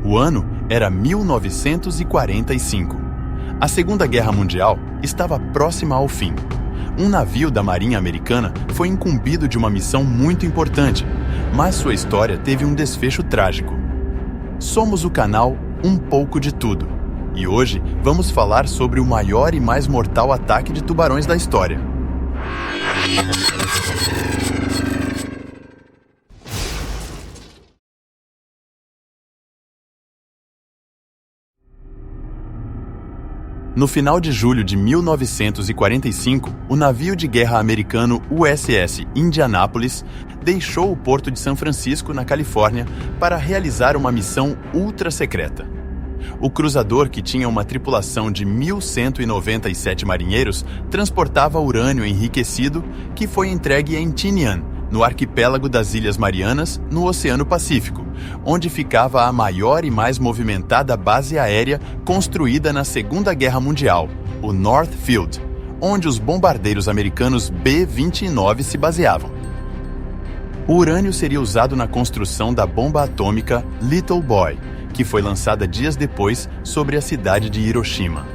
O ano era 1945. A Segunda Guerra Mundial estava próxima ao fim. Um navio da Marinha Americana foi incumbido de uma missão muito importante, mas sua história teve um desfecho trágico. Somos o canal Um Pouco de Tudo, e hoje vamos falar sobre o maior e mais mortal ataque de tubarões da história. No final de julho de 1945, o navio de guerra americano USS Indianapolis deixou o porto de São Francisco, na Califórnia, para realizar uma missão ultra-secreta. O cruzador, que tinha uma tripulação de 1.197 marinheiros, transportava urânio enriquecido que foi entregue em Tinian, no arquipélago das Ilhas Marianas, no Oceano Pacífico, onde ficava a maior e mais movimentada base aérea construída na Segunda Guerra Mundial, o North Field, onde os bombardeiros americanos B-29 se baseavam. O urânio seria usado na construção da bomba atômica Little Boy, que foi lançada dias depois sobre a cidade de Hiroshima.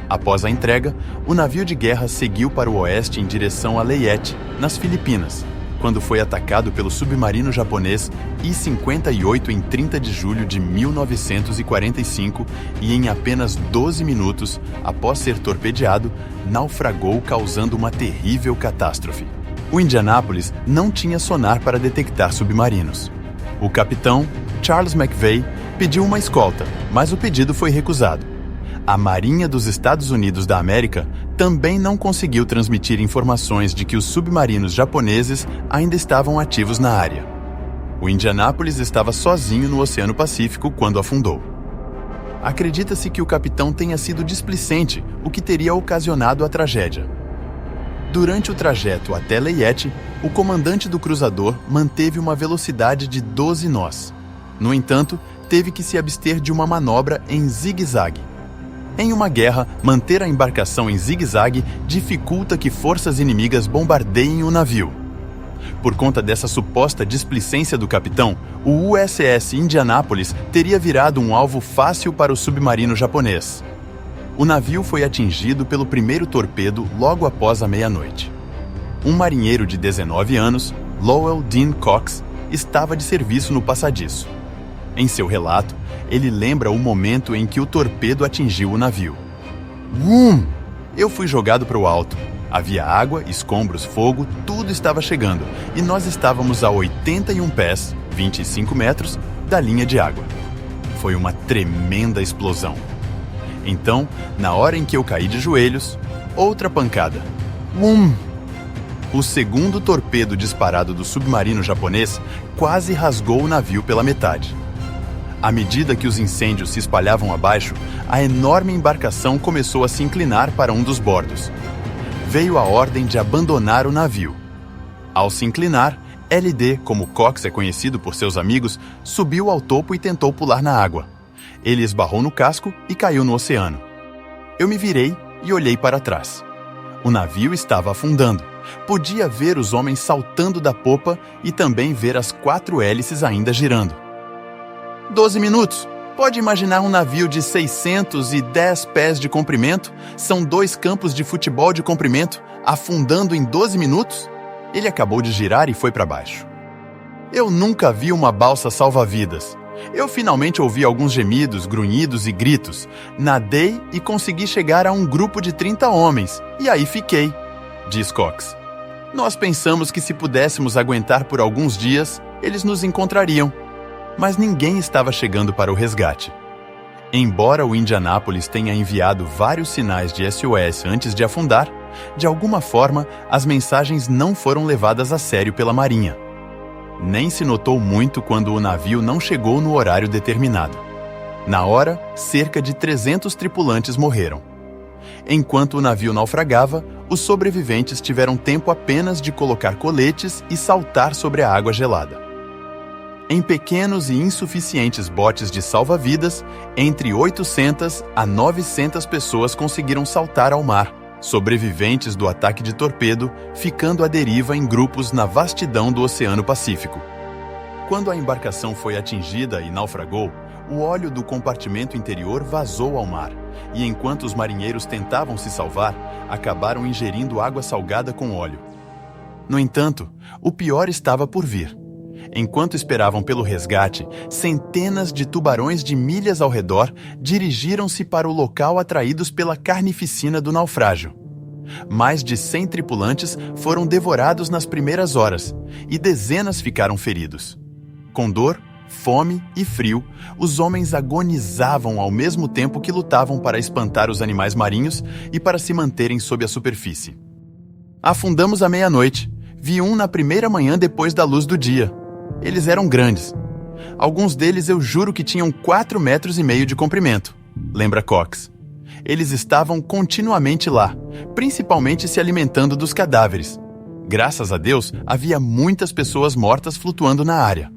Após a entrega, o navio de guerra seguiu para o oeste em direção a Leyte, nas Filipinas, quando foi atacado pelo submarino japonês I-58 em 30 de julho de 1945 e em apenas 12 minutos, após ser torpedeado, naufragou, causando uma terrível catástrofe. O Indianapolis não tinha sonar para detectar submarinos. O capitão, Charles McVeigh, pediu uma escolta, mas o pedido foi recusado. A Marinha dos Estados Unidos da América também não conseguiu transmitir informações de que os submarinos japoneses ainda estavam ativos na área. O Indianapolis estava sozinho no Oceano Pacífico quando afundou. Acredita-se que o capitão tenha sido displicente, o que teria ocasionado a tragédia. Durante o trajeto até Leyte, o comandante do cruzador manteve uma velocidade de 12 nós. No entanto, teve que se abster de uma manobra em zigue-zague. Em uma guerra, manter a embarcação em zigue-zague dificulta que forças inimigas bombardeiem o navio. Por conta dessa suposta displicência do capitão, o USS Indianapolis teria virado um alvo fácil para o submarino japonês. O navio foi atingido pelo primeiro torpedo logo após a meia-noite. Um marinheiro de 19 anos, Lowell Dean Cox, estava de serviço no passadiço. Em seu relato, ele lembra o momento em que o torpedo atingiu o navio. Eu fui jogado para o alto. Havia água, escombros, fogo, tudo estava chegando, e nós estávamos a 81 pés, 25 metros, da linha de água. Foi uma tremenda explosão. Então, na hora em que eu caí de joelhos, outra pancada. O segundo torpedo disparado do submarino japonês quase rasgou o navio pela metade. À medida que os incêndios se espalhavam abaixo, a enorme embarcação começou a se inclinar para um dos bordos. Veio a ordem de abandonar o navio. Ao se inclinar, LD, como Cox é conhecido por seus amigos, subiu ao topo e tentou pular na água. Ele esbarrou no casco e caiu no oceano. Eu me virei e olhei para trás. O navio estava afundando. Podia ver os homens saltando da popa e também ver as 4 hélices ainda girando. 12 minutos. Pode imaginar um navio de 610 pés de comprimento? São 2 campos de futebol de comprimento, afundando em 12 minutos? Ele acabou de girar e foi para baixo. Eu nunca vi uma balsa salva-vidas. Eu finalmente ouvi alguns gemidos, grunhidos e gritos. Nadei e consegui chegar a um grupo de 30 homens, e aí fiquei, diz Cox. Nós pensamos que se pudéssemos aguentar por alguns dias, eles nos encontrariam. Mas ninguém estava chegando para o resgate. Embora o Indianapolis tenha enviado vários sinais de SOS antes de afundar, de alguma forma, as mensagens não foram levadas a sério pela Marinha. Nem se notou muito quando o navio não chegou no horário determinado. Na hora, cerca de 300 tripulantes morreram. Enquanto o navio naufragava, os sobreviventes tiveram tempo apenas de colocar coletes e saltar sobre a água gelada. Em pequenos e insuficientes botes de salva-vidas, entre 800 a 900 pessoas conseguiram saltar ao mar, sobreviventes do ataque de torpedo, ficando à deriva em grupos na vastidão do Oceano Pacífico. Quando a embarcação foi atingida e naufragou, o óleo do compartimento interior vazou ao mar, e enquanto os marinheiros tentavam se salvar, acabaram ingerindo água salgada com óleo. No entanto, o pior estava por vir. Enquanto esperavam pelo resgate, centenas de tubarões de milhas ao redor dirigiram-se para o local atraídos pela carnificina do naufrágio. Mais de 100 tripulantes foram devorados nas primeiras horas, e dezenas ficaram feridos. Com dor, fome e frio, os homens agonizavam ao mesmo tempo que lutavam para espantar os animais marinhos e para se manterem sob a superfície. Afundamos à meia-noite. Vi um na primeira manhã depois da luz do dia. Eles eram grandes. Alguns deles eu juro que tinham 4,5 metros de comprimento, lembra Cox. Eles estavam continuamente lá, principalmente se alimentando dos cadáveres. Graças a Deus, havia muitas pessoas mortas flutuando na área.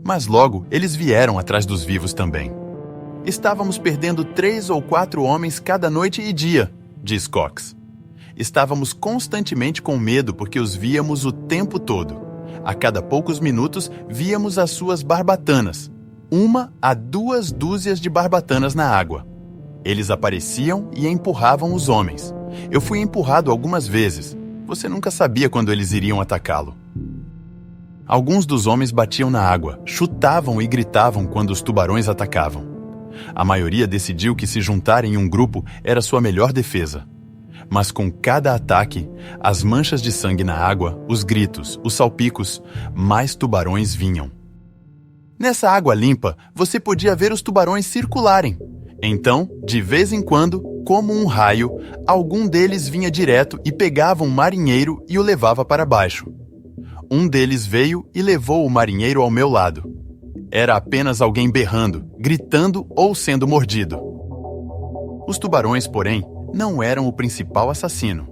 Mas logo, eles vieram atrás dos vivos também. Estávamos perdendo 3 ou 4 homens cada noite e dia, diz Cox. Estávamos constantemente com medo porque os víamos o tempo todo. A cada poucos minutos, víamos as suas barbatanas. 1 a 2 dúzias de barbatanas na água. Eles apareciam e empurravam os homens. Eu fui empurrado algumas vezes. Você nunca sabia quando eles iriam atacá-lo. Alguns dos homens batiam na água, chutavam e gritavam quando os tubarões atacavam. A maioria decidiu que se juntar em um grupo era sua melhor defesa. Mas com cada ataque, as manchas de sangue na água, os gritos, os salpicos, mais tubarões vinham. Nessa água limpa, você podia ver os tubarões circularem. Então, de vez em quando, como um raio, algum deles vinha direto e pegava um marinheiro e o levava para baixo. Um deles veio e levou o marinheiro ao meu lado. Era apenas alguém berrando, gritando ou sendo mordido. Os tubarões, porém, não eram o principal assassino.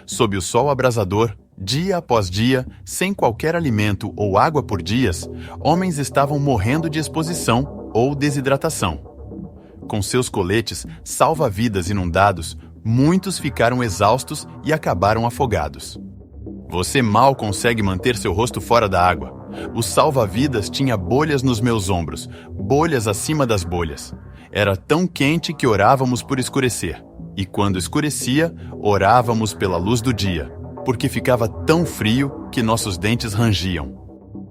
Sob o sol abrasador, dia após dia, sem qualquer alimento ou água por dias, homens estavam morrendo de exposição ou desidratação. Com seus coletes salva-vidas inundados, muitos ficaram exaustos e acabaram afogados. Você mal consegue manter seu rosto fora da água. O salva-vidas tinha bolhas nos meus ombros, bolhas acima das bolhas. Era tão quente que orávamos por escurecer. E quando escurecia, orávamos pela luz do dia, porque ficava tão frio que nossos dentes rangiam.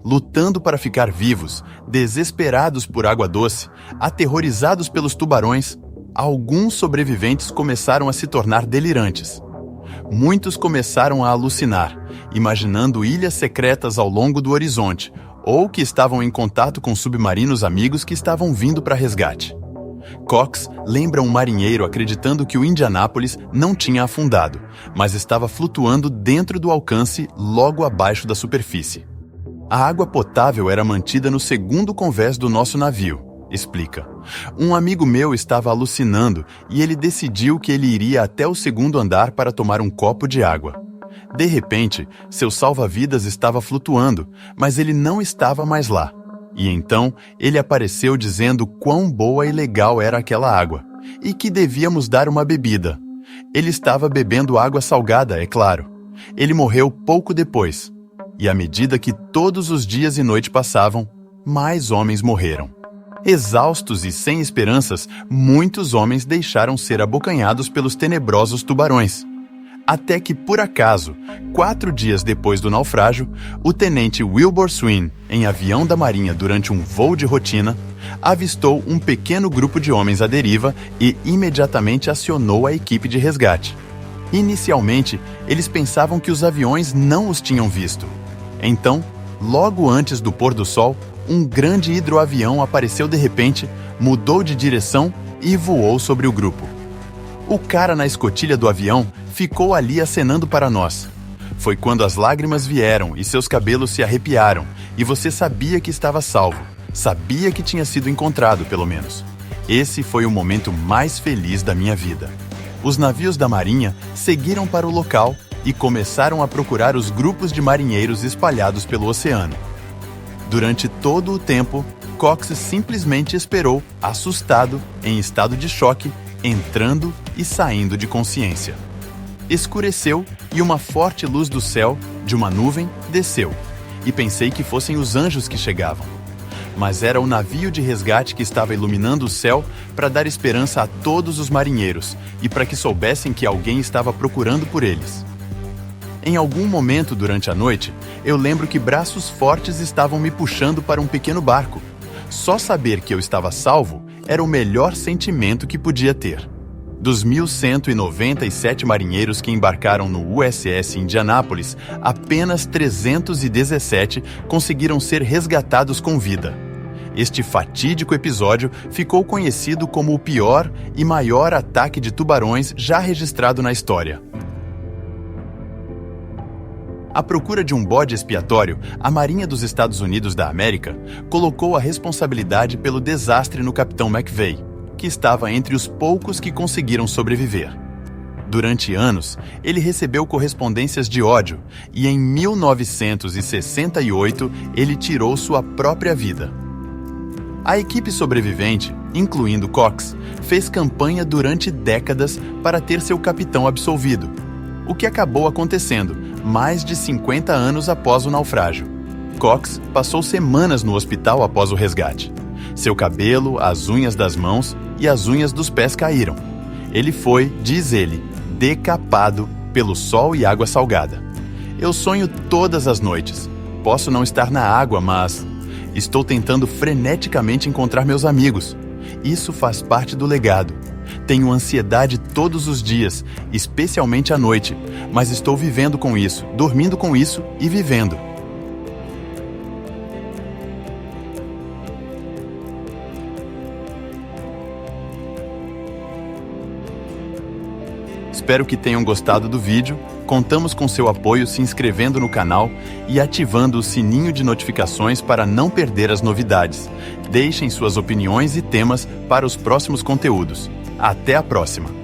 Lutando para ficar vivos, desesperados por água doce, aterrorizados pelos tubarões, alguns sobreviventes começaram a se tornar delirantes. Muitos começaram a alucinar, imaginando ilhas secretas ao longo do horizonte, ou que estavam em contato com submarinos amigos que estavam vindo para resgate. Cox lembra um marinheiro acreditando que o Indianápolis não tinha afundado, mas estava flutuando dentro do alcance logo abaixo da superfície. A água potável era mantida no segundo convés do nosso navio, explica. Um amigo meu estava alucinando e ele decidiu que ele iria até o segundo andar para tomar um copo de água. De repente, seu salva-vidas estava flutuando, mas ele não estava mais lá. E então, ele apareceu dizendo quão boa e legal era aquela água, e que devíamos dar uma bebida. Ele estava bebendo água salgada, é claro. Ele morreu pouco depois. E à medida que todos os dias e noite passavam, mais homens morreram. Exaustos e sem esperanças, muitos homens deixaram ser abocanhados pelos tenebrosos tubarões. Até que, por acaso, 4 dias depois do naufrágio, o tenente Wilbur Swin, em avião da Marinha durante um voo de rotina, avistou um pequeno grupo de homens à deriva e imediatamente acionou a equipe de resgate. Inicialmente, eles pensavam que os aviões não os tinham visto. Então, logo antes do pôr do sol, um grande hidroavião apareceu de repente, mudou de direção e voou sobre o grupo. O cara na escotilha do avião ficou ali acenando para nós. Foi quando as lágrimas vieram e seus cabelos se arrepiaram, e você sabia que estava salvo, sabia que tinha sido encontrado, pelo menos. Esse foi o momento mais feliz da minha vida. Os navios da Marinha seguiram para o local e começaram a procurar os grupos de marinheiros espalhados pelo oceano. Durante todo o tempo, Cox simplesmente esperou, assustado, em estado de choque, entrando e saindo de consciência. Escureceu e uma forte luz do céu, de uma nuvem, desceu, e pensei que fossem os anjos que chegavam. mas era o navio de resgate que estava iluminando o céu para dar esperança a todos os marinheiros e para que soubessem que alguém estava procurando por eles. Em algum momento durante a noite, eu lembro que braços fortes estavam me puxando para um pequeno barco. Só saber que eu estava salvo era o melhor sentimento que podia ter. Dos 1.197 marinheiros que embarcaram no USS Indianápolis, apenas 317 conseguiram ser resgatados com vida. Este fatídico episódio ficou conhecido como o pior e maior ataque de tubarões já registrado na história. À procura de um bode expiatório, a Marinha dos Estados Unidos da América colocou a responsabilidade pelo desastre no Capitão McVeigh, que estava entre os poucos que conseguiram sobreviver. Durante anos, ele recebeu correspondências de ódio e em 1968 ele tirou sua própria vida. A equipe sobrevivente, incluindo Cox, fez campanha durante décadas para ter seu capitão absolvido, o que acabou acontecendo mais de 50 anos após o naufrágio. Cox passou semanas no hospital após o resgate. Seu cabelo, as unhas das mãos e as unhas dos pés caíram. Ele foi, diz ele, decapado pelo sol e água salgada. Eu sonho todas as noites. Posso não estar na água, mas estou tentando freneticamente encontrar meus amigos. Isso faz parte do legado. Tenho ansiedade todos os dias, especialmente à noite, mas estou vivendo com isso, dormindo com isso e vivendo. Espero que tenham gostado do vídeo. Contamos com seu apoio se inscrevendo no canal e ativando o sininho de notificações para não perder as novidades. Deixem suas opiniões e temas para os próximos conteúdos. Até a próxima!